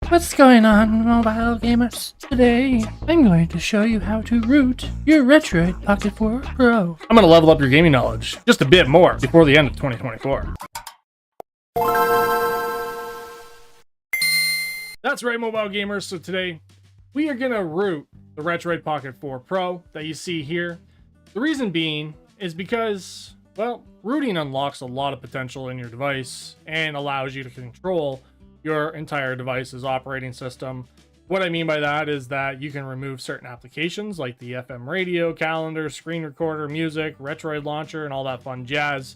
What's going on, mobile gamers? Today, I'm going to show you how to root your Retroid Pocket 4 Pro. I'm going to level up your gaming knowledge just a bit more before the end of 2024. That's right, mobile gamers. So today, we are going to root the Retroid Pocket 4 Pro that you see here. The reason being is because, well, rooting unlocks a lot of potential in your device and allows you to control your entire device's operating system. What I mean by that is that you can remove certain applications like the FM radio, calendar, screen recorder, music, Retroid launcher, and all that fun jazz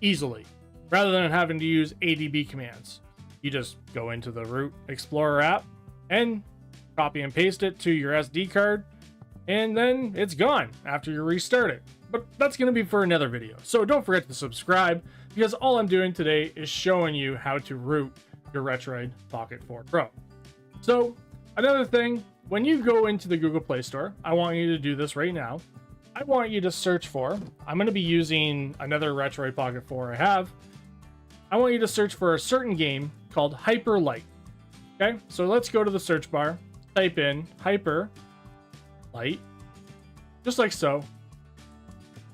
easily, rather than having to use ADB commands. You just go into the Root Explorer app and copy and paste it to your SD card, and then it's gone after you restart it. But that's going to be for another video. So don't forget to subscribe, because all I'm doing today is showing you how to root your Retroid Pocket 4 Pro. So another thing, when you go into the Google Play Store, I want you to do this right now. I want you to search for, I'm going to be using another Retroid Pocket 4 I have. I want you to search for a certain game called Hyper Light. Okay, so let's go to the search bar, type in Hyper Light, just like so.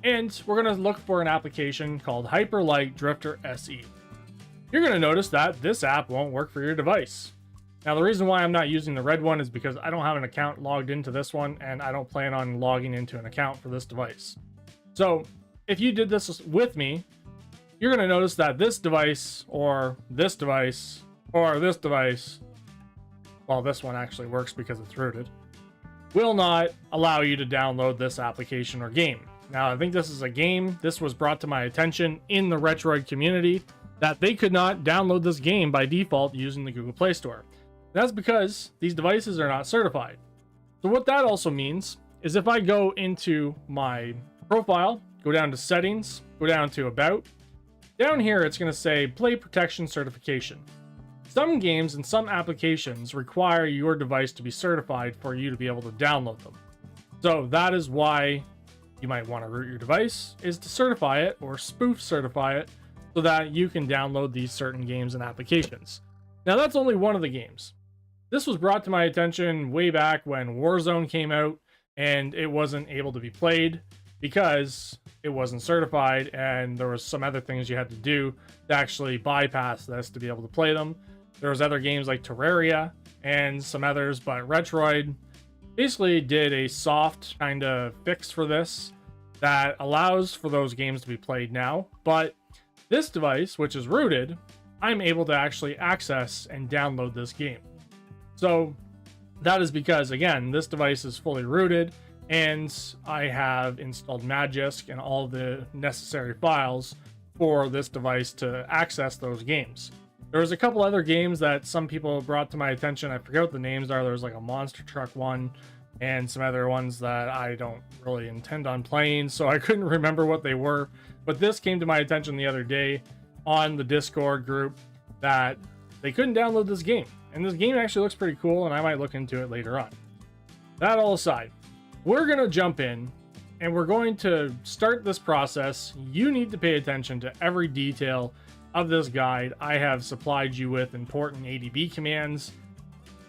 And we're going to look for an application called Hyper Light Drifter SE. You're going to notice that this app won't work for your device. Now, the reason why I'm not using the red one is because I don't have an account logged into this one, and I don't plan on logging into an account for this device. So if you did this with me, you're going to notice that this device, or this device, or this device, well, this one actually works because it's rooted, will not allow you to download this application or game. Now, I think this is a game. This was brought to my attention in the Retroid community that they could not download this game by default using the Google Play Store. That's because these devices are not certified. So what that also means is if I go into my profile, go down to settings, go down to about, down here it's going to say play protection certification. Some games and some applications require your device to be certified for you to be able to download them. So that is why you might want to root your device, is to certify it or spoof certify it so that you can download these certain games and applications. Now, that's only one of the games. This was brought to my attention way back when Warzone came out and it wasn't able to be played because it wasn't certified, and there was some other things you had to do to actually bypass this to be able to play them. There was other games like Terraria and some others, but Retroid basically did a soft kind of fix for this that allows for those games to be played now. But this device, which is rooted, I'm able to actually access and download this game. So that is because, again, this device is fully rooted and I have installed Magisk and all the necessary files for this device to access those games. There was a couple other games that some people brought to my attention. I forget what the names are. There's like a monster truck one and some other ones that I don't really intend on playing, so I couldn't remember what they were. But this came to my attention the other day on the Discord group that they couldn't download this game. And this game actually looks pretty cool, and I might look into it later on. That all aside, we're going to jump in, and we're going to start this process. You need to pay attention to every detail of this guide. I have supplied you with important ADB commands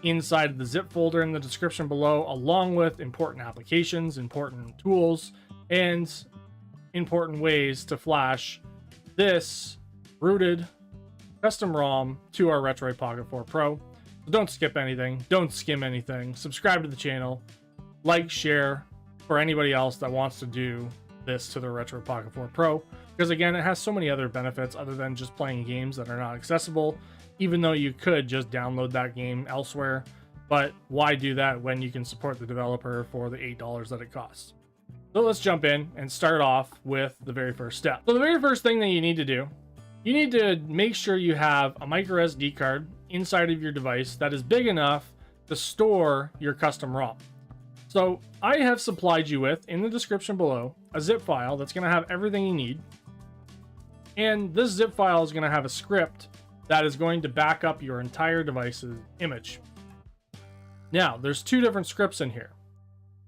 inside of the zip folder in the description below, along with important applications, important tools, and important ways to flash this rooted custom ROM to our Retroid Pocket 4 Pro. So don't skip anything, don't skim anything, subscribe to the channel, like, share for anybody else that wants to do this to the Retroid Pocket 4 Pro, because again, it has so many other benefits other than just playing games that are not accessible, even though you could just download that game elsewhere. But why do that when you can support the developer for the $8 that it costs? So let's jump in and start off with the very first step. So the very first thing that you need to do, you need to make sure you have a micro SD card inside of your device that is big enough to store your custom ROM. So I have supplied you with, in the description below, a zip file that's going to have everything you need. And this zip file is going to have a script that is going to back up your entire device's image. Now, there's two different scripts in here.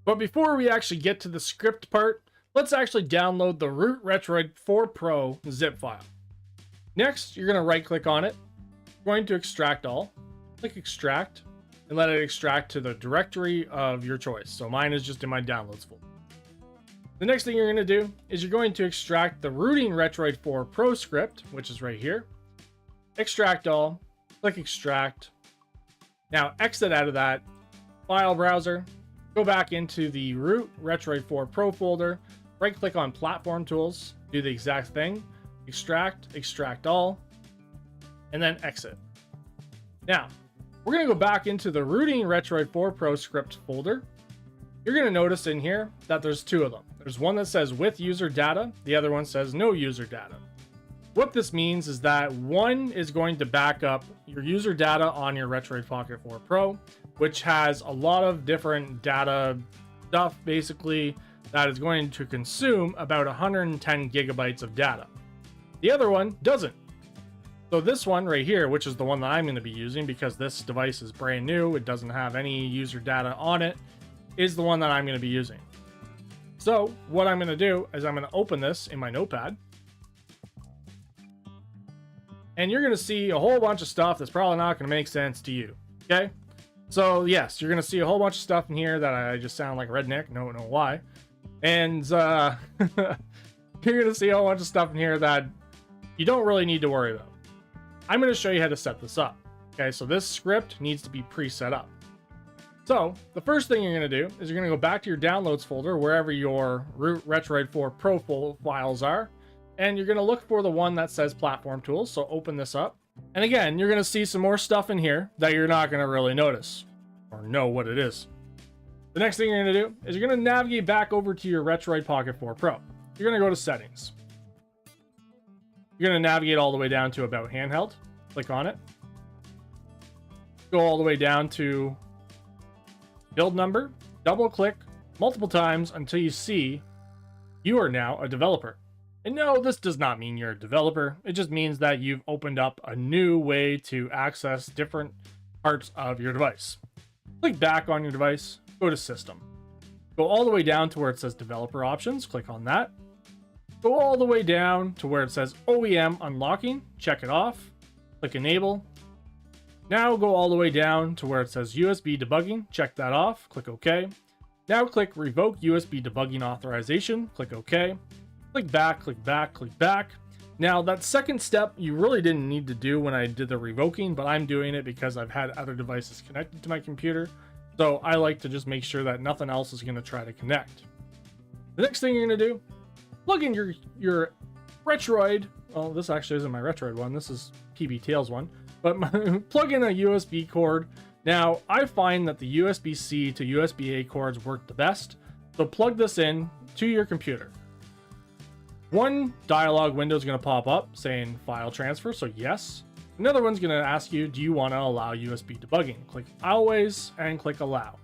But before we actually get to the script part, let's actually download the Root Retroid 4 Pro zip file. Next, you're going to right click on it, going to extract all. click extract, and let it extract to the directory of your choice. So mine is just in my downloads folder. The next thing you're going to do is you're going to extract the rooting Retroid 4 Pro script, which is right here. Extract all, click extract. Now exit out of that file browser, go back into the root Retroid 4 Pro folder, right click on platform tools, do the exact thing, extract all, and then exit. Now, we're going to go back into the rooting Retroid 4 Pro script folder. You're going to notice in here that there's two of them. There's one that says with user data, the other one says no user data. What this means is that one is going to back up your user data on your Retroid Pocket 4 Pro, which has a lot of different data stuff, basically, that is going to consume about 110 gigabytes of data. The other one doesn't. So this one right here, which is the one that I'm going to be using because this device is brand new, it doesn't have any user data on it, is the one that I'm going to be using. So what I'm going to do is I'm going to open this in my notepad. And you're going to see a whole bunch of stuff that's probably not going to make sense to you. Okay? So yes, you're going to see a whole bunch of stuff in here that I just sound like a redneck. No, know why. And you're going to see a whole bunch of stuff in here that you don't really need to worry about. I'm going to show you how to set this up. Okay, so this script needs to be pre-set up. So the first thing you're going to do is you're going to go back to your downloads folder, wherever your root Retroid 4 Pro files are, and you're going to look for the one that says platform tools. So open this up. And again, you're going to see some more stuff in here that you're not going to really notice or know what it is. The next thing you're going to do is you're going to navigate back over to your Retroid Pocket 4 Pro. You're going to go to settings. You're going to navigate all the way down to about handheld. Click on it. Go all the way down to build number. Double click multiple times until you see you are now a developer. And no, this does not mean you're a developer. It just means that you've opened up a new way to access different parts of your device. Click back on your device. Go to system. Go all the way down to where it says developer options. Click on that. Go all the way down to where it says OEM unlocking. Check it off. Click enable. Now go all the way down to where it says USB debugging. Check that off. Click OK. Now click revoke USB debugging authorization. Click OK. Click back, click back, click back. Now that second step you really didn't need to do when I did the revoking, but I'm doing it because I've had other devices connected to my computer. So I like to just make sure that nothing else is going to try to connect. The next thing you're going to do, plug in your Retroid. Oh, this actually isn't my Retroid one. This is PB Tails one. But plug in a USB cord. Now, I find that the USB-C to USB-A cords work the best. So plug this in to your computer. One dialog window is going to pop up saying file transfer. So yes. Another one's going to ask you, do you want to allow USB debugging? Click always and click allow.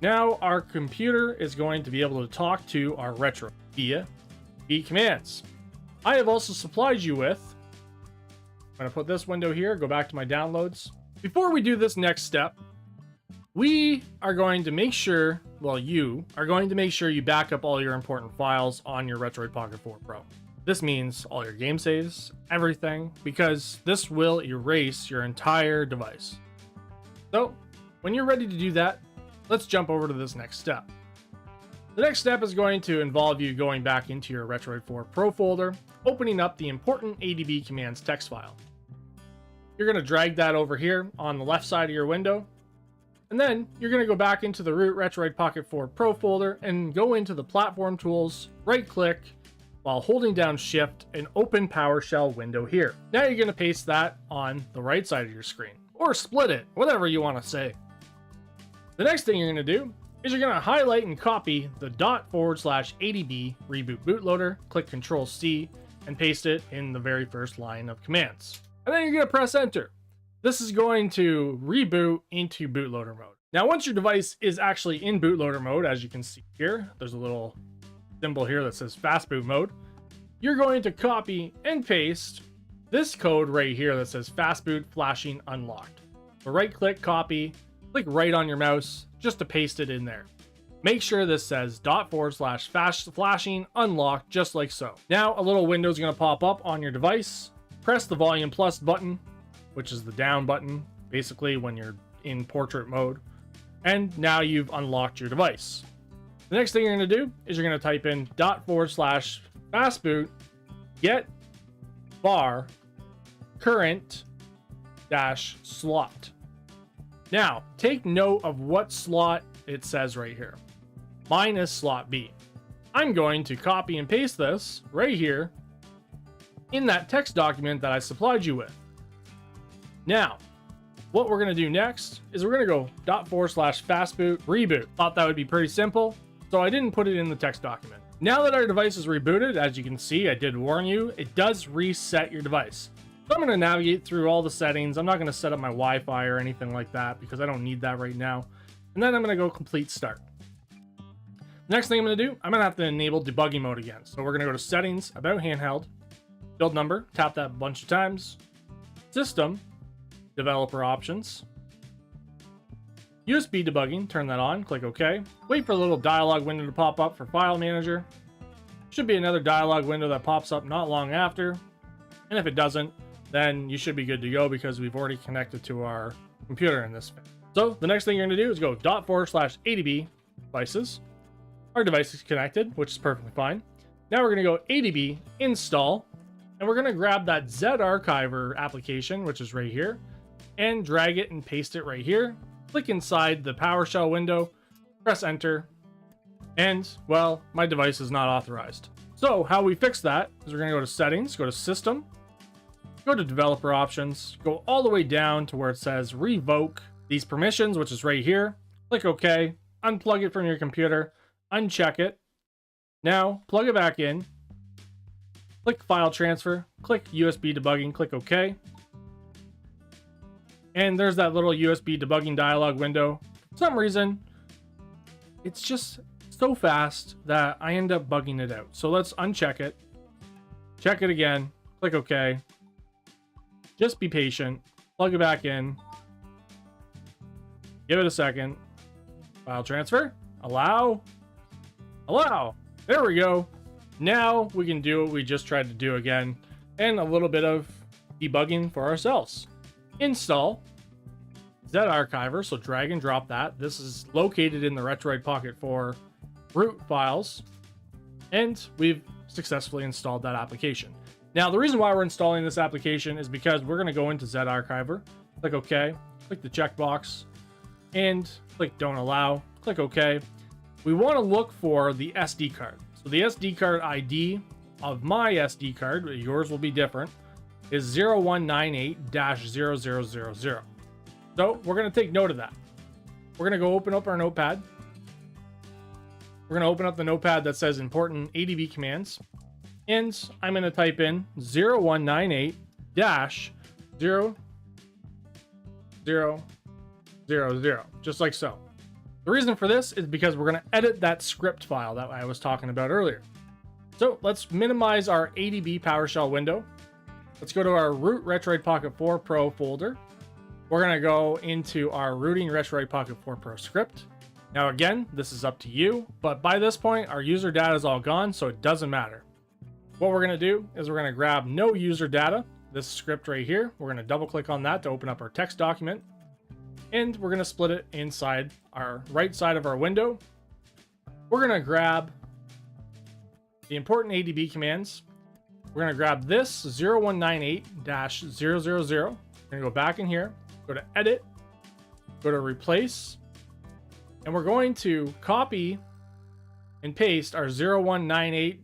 Now our computer is going to be able to talk to our Retro via commands. I have also supplied you with, I'm going to put this window here, go back to my downloads. Before we do this next step, we are going to make sure, well, you are going to make sure you back up all your important files on your Retroid Pocket 4 Pro. This means all your game saves, everything, because this will erase your entire device. So when you're ready to do that, let's jump over to this next step. The next step is going to involve you going back into your Retroid 4 Pro folder, opening up the important ADB commands text file. You're going to drag that over here on the left side of your window, and then you're going to go back into the root Retroid Pocket 4 Pro folder and go into the platform tools, right click, while holding down shift and open PowerShell window here. Now you're going to paste that on the right side of your screen, or split it, whatever you want to say. The next thing you're going to do is you're going to highlight and copy the ./ADB reboot bootloader, click Ctrl C, and paste it in the very first line of commands. And then you're going to press enter. This is going to reboot into bootloader mode. Now, once your device is actually in bootloader mode, as you can see here, there's a little symbol here that says fast boot mode. You're going to copy and paste this code right here that says fast boot flashing unlocked. So right click, copy, click right on your mouse just to paste it in there. Make sure this says ./fast flashing unlocked, just like so. Now a little window is going to pop up on your device. Press the volume plus button, which is the down button basically when you're in portrait mode. And now you've unlocked your device. The next thing you're going to do is you're going to type in /fastboot get var current dash slot. Now, take note of what slot it says right here. Mine is slot B. I'm going to copy and paste this right here in that text document that I supplied you with. Now, what we're going to do next is we're going to go .4/fastboot reboot. Thought that would be pretty simple, so I didn't put it in the text document. Now that our device is rebooted, as you can see, I did warn you, it does reset your device. So I'm going to navigate through all the settings. I'm not going to set up my Wi-Fi or anything like that because I don't need that right now. And then I'm going to go complete start. The next thing I'm going to do, I'm going to have to enable debugging mode again. So we're going to go to settings, about handheld, build number, tap that a bunch of times, system, developer options, USB debugging, turn that on, click OK. Wait for a little dialog window to pop up for file manager. Should be another dialog window that pops up not long after. And if it doesn't, then you should be good to go because we've already connected to our computer in this phase. So the next thing you're going to do is go .4/adb devices. Our device is connected, which is perfectly fine. Now we're going to go adb install, and we're going to grab that Z-Archiver application, which is right here, and drag it and paste it right here. Click inside the PowerShell window, press enter, and, well, my device is not authorized. So how we fix that is we're going to go to settings, go to system, go to developer options, go all the way down to where it says revoke these permissions, which is right here. Click OK, unplug it from your computer, uncheck it. Now plug it back in, click file transfer, click USB debugging, click OK. And there's that little USB debugging dialog window. For some reason, it's just so fast that I end up bugging it out. So let's uncheck it, check it again, click OK. Just be patient, plug it back in, give it a second, file transfer, allow. There we go. Now we can do what we just tried to do again, and a little bit of debugging for ourselves. Install Z-Archiver, so drag and drop that. This is located in the Retroid Pocket 4 root files, and we've successfully installed that application. Now, the reason why we're installing this application is because we're going to go into Z-Archiver, click OK, click the checkbox, and click Don't Allow, click OK. We want to look for the SD card. So the SD card ID of my SD card, yours will be different, is 0198-0000. So we're going to take note of that. We're going to go open up our notepad. We're going to open up the notepad that says important ADB commands. And I'm going to type in 0198-0000, just like so. The reason for this is because we're going to edit that script file that I was talking about earlier. So let's minimize our ADB PowerShell window. Let's go to our root Retroid Pocket 4 Pro folder. We're going to go into our rooting Retroid Pocket 4 Pro script. Now again, this is up to you, but by this point, our user data is all gone, so it doesn't matter. What we're going to do is we're going to grab no user data, this script right here. We're going to double click on that to open up our text document. And we're going to split it inside our right side of our window. We're going to grab the important ADB commands. We're going to grab this 0198-000. We're going to go back in here, go to edit, go to replace, and we're going to copy and paste our 0198-000.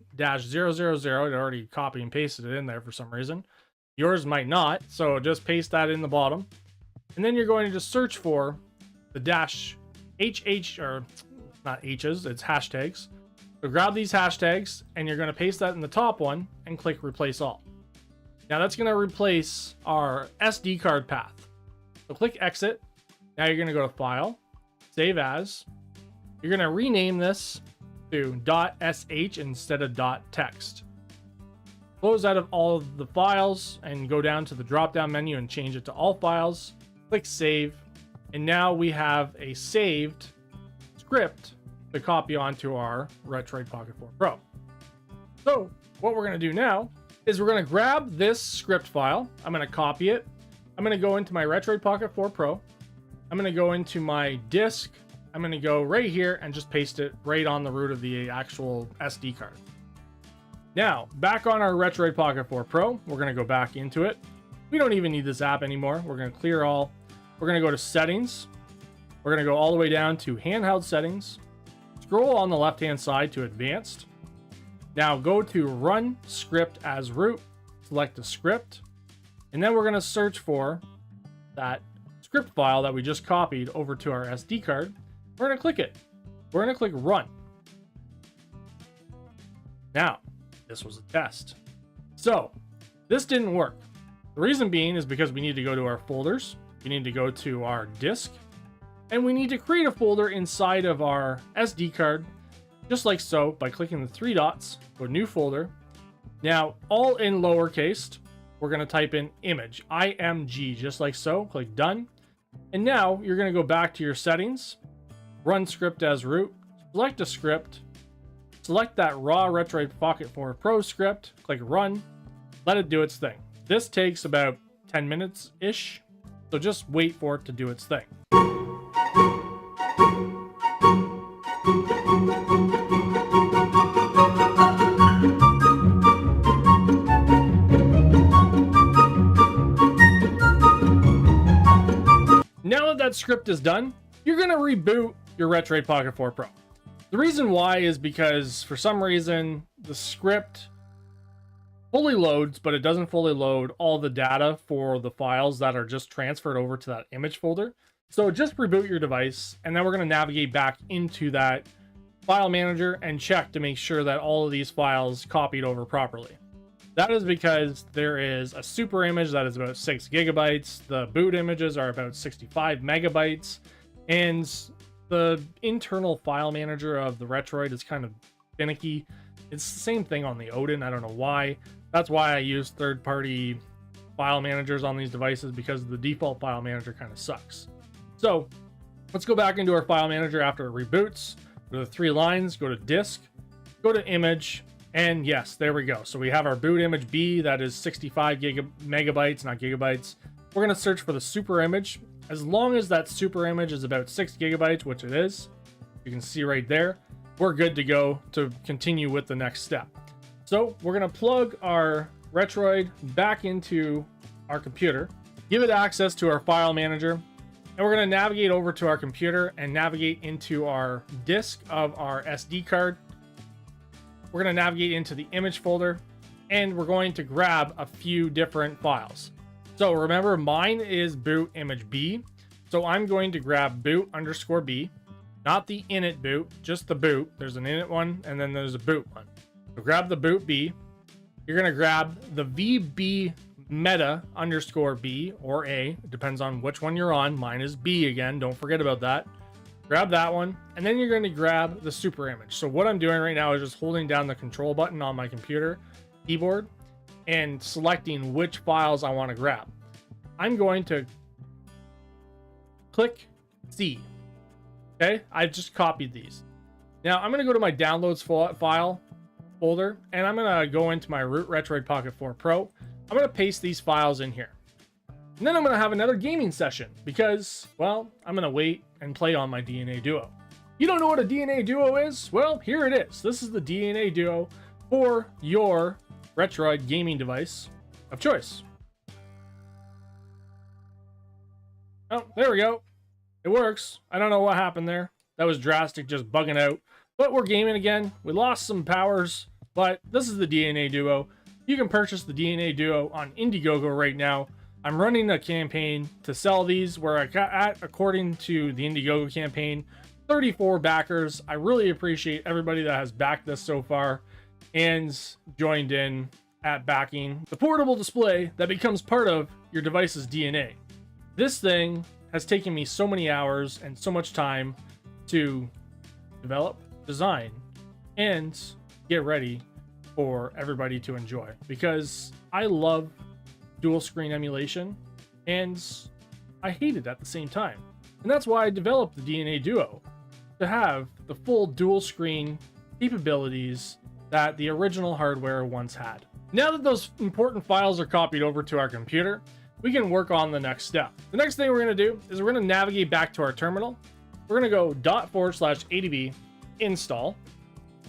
It already copied and pasted it in there for some reason. Yours might not, so just paste that in the bottom. And then you're going to just search for the dash HH, or not H's, it's hashtags. So grab these hashtags and you're going to paste that in the top one and click replace all. Now that's going to replace our SD card path. So click exit. Now you're going to go to file, save as. You're going to rename this to .sh instead of .text. Close out of all of the files and go down to the drop down menu and change it to all files. Click save, and now we have a saved script to copy onto our Retroid Pocket 4 Pro. So what we're going to do now is we're going to grab this script file. I'm going to copy it. I'm going to go into my Retroid Pocket 4 Pro. I'm going to go into my disk. I'm going to go right here and just paste it right on the root of the actual SD card. Now, back on our Retroid Pocket 4 Pro, we're going to go back into it. We don't even need this app anymore. We're going to clear all. We're going to go to settings. We're going to go all the way down to handheld settings. Scroll on the left-hand side to advanced. Now go to run script as root. Select the script. And then we're going to search for that script file that we just copied over to our SD card. We're going to click it. We're going to click run. Now, this was a test. So, this didn't work. The reason being is because we need to go to our folders. We need to go to our disk. And we need to create a folder inside of our SD card, just like so, by clicking the three dots, go to new folder. Now, all in lowercase, we're going to type in image, IMG, just like so. Click done. And now you're going to go back to your settings, run script as root, select a script, select that raw Retroid Pocket 4 Pro script, click run, let it do its thing. This takes about 10 minutes-ish, so just wait for it to do its thing. Now that script is done, you're going to reboot your Retroid Pocket 4 Pro. The reason why is because for some reason the script fully loads, but it doesn't fully load all the data for the files that are just transferred over to that image folder. So just reboot your device, and then we're going to navigate back into that file manager and check to make sure that all of these files copied over properly. That is because there is a super image that is about 6 gigabytes. The boot images are about 65 megabytes. And the internal file manager of the Retroid is kind of finicky. It's the same thing on the Odin. I don't know why. That's why I use third-party file managers on these devices, because the default file manager kind of sucks. So let's go back into our file manager after it reboots. Go to the three lines, go to disk, go to image. And yes, there we go. So we have our boot image B that is 65 megabytes, not gigabytes. We're going to search for the super image. As long as that super image is about 6 gigabytes, which it is, you can see right there, we're good to go to continue with the next step. So we're going to plug our Retroid back into our computer, give it access to our file manager, and we're going to navigate over to our computer and navigate into our disk of our SD card. We're going to navigate into the image folder, and we're going to grab a few different files. So remember, mine is boot image B. So I'm going to grab boot_B, not the init boot, just the boot. There's an init one, and then there's a boot one. So grab the boot B. You're going to grab the VB meta_B or A. It depends on which one you're on. Mine is B again. Don't forget about that. Grab that one, and then you're going to grab the super image. So what I'm doing right now is just holding down the control button on my computer keyboard and selecting which files I want to grab. I'm going to click C. Okay, I just copied these. Now I'm going to go to my downloads file folder, and I'm going to go into my Root Retroid Pocket 4 Pro. I'm going to paste these files in here. And then I'm going to have another gaming session because, well, I'm going to wait and play on my DNA Duo. You don't know what a DNA Duo is? Well, here it is. This is the DNA Duo for your Retroid gaming device of choice. Oh, there we go. It works. I don't know what happened there. That was drastic, just bugging out. But we're gaming again. We lost some powers, but this is the DNA Duo. You can purchase the DNA Duo on Indiegogo right now. I'm running a campaign to sell these where I got at, according to the Indiegogo campaign, 34 backers. I really appreciate everybody that has backed this so far and joined in at backing the portable display that becomes part of your device's DNA. This thing has taken me so many hours and so much time to develop, design, and get ready for everybody to enjoy, because I love dual screen emulation and I hate it at the same time. And that's why I developed the DNA Duo, to have the full dual screen capabilities that the original hardware once had. Now that those important files are copied over to our computer, we can work on the next step. The next thing we're going to do is we're going to navigate back to our terminal. We're going to go ./adb install.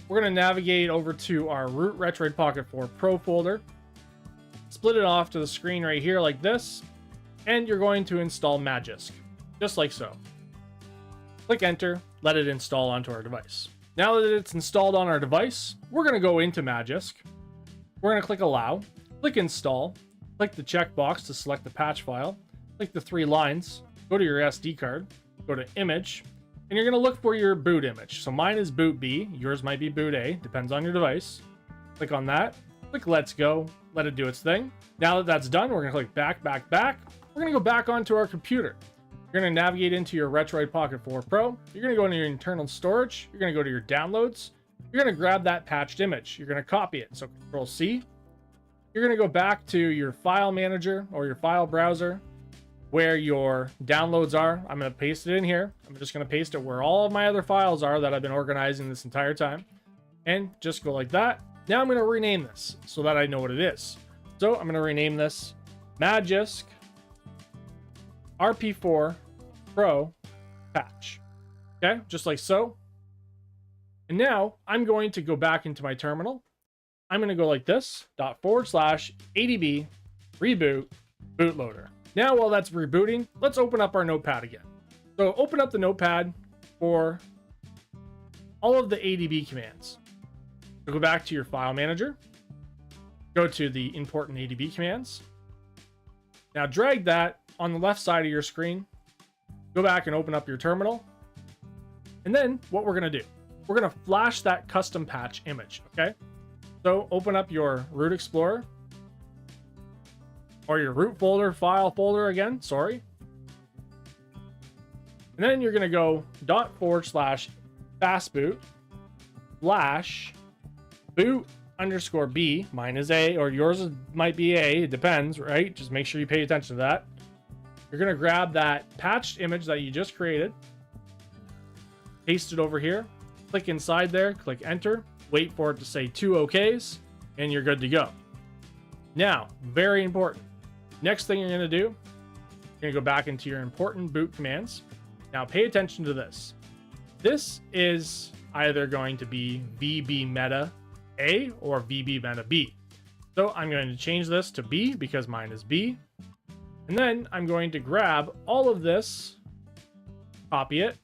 We're going to navigate over to our Root Retroid Pocket 4 Pro folder. Split it off to the screen right here like this. And you're going to install Magisk, just like so. Click enter, let it install onto our device. Now that it's installed on our device, we're going to go into Magisk. We're going to click allow, click install, click the checkbox to select the patch file, click the 3 lines, go to your SD card, go to image, and you're going to look for your boot image. So mine is boot B, yours might be boot A, depends on your device. Click on that, click let's go, let it do its thing. Now that that's done, we're going to click back, back, back. We're going to go back onto our computer. You're going to navigate into your Retroid Pocket 4 Pro. You're going to go into your internal storage. You're going to go to your downloads. You're going to grab that patched image. You're going to copy it. So Control C. You're going to go back to your file manager or your file browser where your downloads are. I'm going to paste it in here. I'm just going to paste it where all of my other files are that I've been organizing this entire time. And just go like that. Now I'm going to rename this so that I know what it is. So I'm going to rename this Magisk RP4 Pro patch. Okay, just like so. And now I'm going to go back into my terminal. I'm going to go like this, ./adb reboot bootloader. Now while that's rebooting, let's open up our notepad again. So open up the notepad for all of the ADB commands. So go back to your file manager. Go to the important ADB commands. Now drag that on the left side of your screen. Go back and open up your terminal. And then what we're going to do, we're going to flash that custom patch image. Okay. So open up your Root Explorer or your root folder, file folder again. Sorry. And then you're going to go ./fastboot flash boot _B, mine is A, or yours might be A, it depends, right? Just make sure you pay attention to that. You're going to grab that patched image that you just created, paste it over here, click inside there, click enter, wait for it to say 2 OKs, and you're good to go. Now, very important. Next thing you're going to do, you're going to go back into your important boot commands. Now pay attention to this. This is either going to be VB meta A or VB meta B. So I'm going to change this to B because mine is B. And then I'm going to grab all of this, copy it,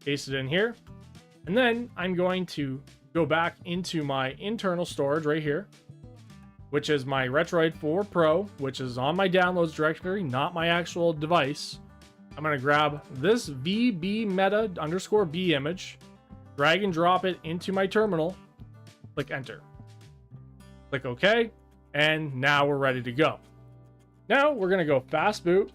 paste it in here. And then I'm going to go back into my internal storage right here, which is my Retroid 4 Pro, which is on my downloads directory, not my actual device. I'm going to grab this VB meta _B image, drag and drop it into my terminal, click enter. Click OK, and now we're ready to go. Now we're going to go fast boot,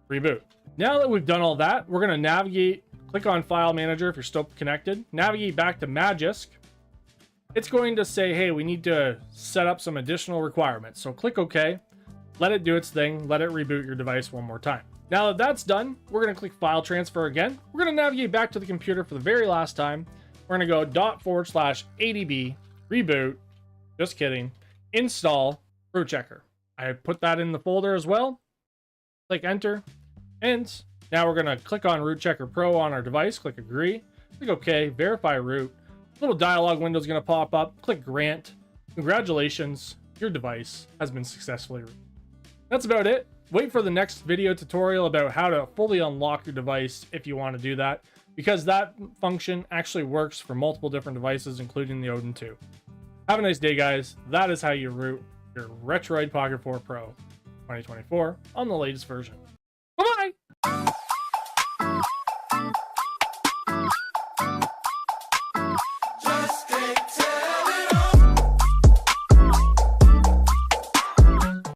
reboot. Now that we've done all that, we're going to navigate, click on File Manager if you're still connected, navigate back to Magisk. It's going to say, hey, we need to set up some additional requirements. So click OK, let it do its thing, let it reboot your device one more time. Now that that's done, we're going to click File Transfer again. We're going to navigate back to the computer for the very last time. We're going to go ./adb reboot, just kidding, install Root Checker. I put that in the folder as well. Click enter. And now we're going to click on Root Checker Pro on our device. Click agree. Click OK. Verify root. Little dialog window is going to pop up. Click grant. Congratulations. Your device has been successfully rooted. That's about it. Wait for the next video tutorial about how to fully unlock your device if you want to do that, because that function actually works for multiple different devices, including the Odin 2. Have a nice day, guys. That is how you root your Retroid Pocket 4 Pro 2024 on the latest version. Bye-bye!